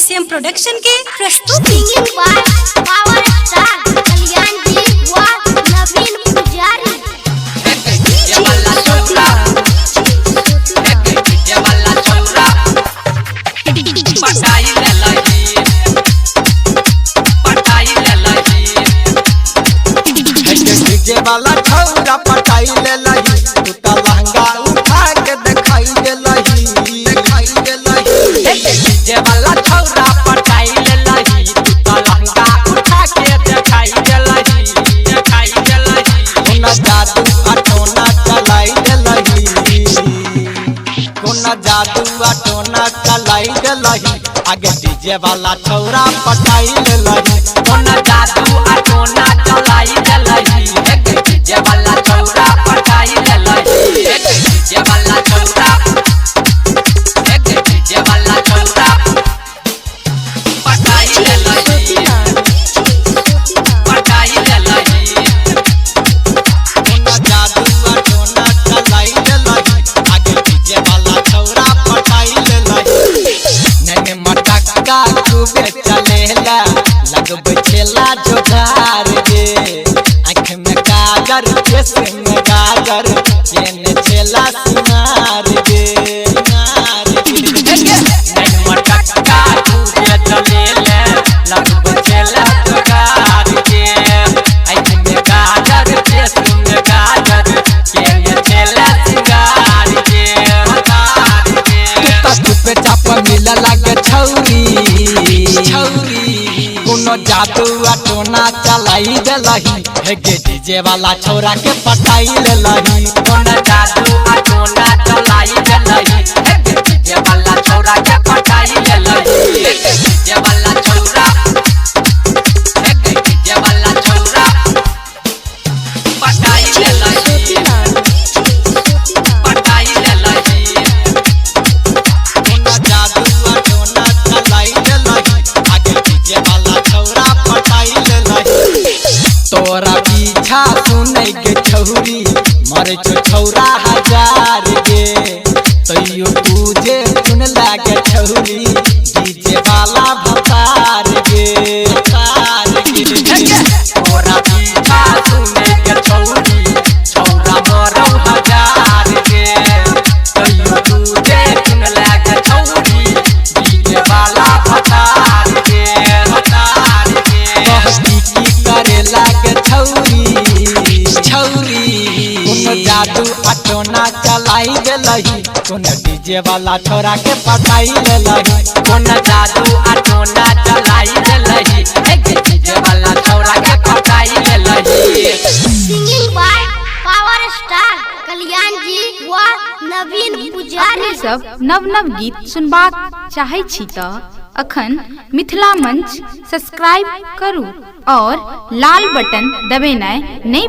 SM production के प्रस्तुति। Power star कल्याण जी व नवीन पुजारी। ये वाला चौरा पटाई ले लगी डीजे वाला छौरा पटाई ले लही तू त लहंगा उठा के दिखाई दे लही डीजे वाला छौरा पटाई ले लगी तू तो लहंगा उठा के दिखाई दे लगी कोना जादू अटोना चलाई दे लही कोना जादू अटोना चलाई दे लही आगे डीजे वाला छौरा पटाई ले लही कोना जादू अटोना चलाई दे लगी डीजे वाला छौरा पटाई ले लगी डीजे वाला छौरा पटाई ले लगी कोना जादू अटोना चलाई दे लही आगे डीजे वाला छौरा पटाई ले लही नैने मटक्का खूबे चलेला लगबे छेला जोगार गे आँख में काजर केस में गाजर केने छेला सिंगार गे नहीं मटक्का खूबे चलेला लगबे छेला जोगार गे आँख में काजर केस में गाजर केने छेला सिंगार गे पे चाप मिला लागे छौरी कोनो जादू अटोना चलाई दे लही हे गे डीजे वाला छौरा के पटाई ले लही कोना जादू अटोना चलाई दे लगी डीजे वाला छौरा के पटाई ले लगी डीजे वाला छौरा पटाई ले लगी कोनो जादू अटोना चलाई दे लही आगे डीजे वाला छौरा पटाई ले लही तोरा पीछा सुनै के छौरी मरे छो छौरा हजार गे तैयो तुझे सुन लागे छौरी डीजे वाला भतार गे तोरा पीछा सुने के छौरी छौरा मरौ हजार गे तैयो तुझे सुन लागे छौरी डीजे वाला भतार गे कहती की करे लागे छौरी कोनो जादू अटोना चलाई दे लही कोनो डीजे वाला छोरा के पटाई ले लही कोना जादू अटोना चलाई दे लगी डीजे वाला छौरा के पटाई ले लगी सिंगिंग बाय पावर स्टार कल्याण जी व नवीन पुजारी। सब नव नव गीत सुनबाक चाहै छी त अखन मिथिला मंच सब्सक्राइब करू और लाल बटन दबेनाइ नहीं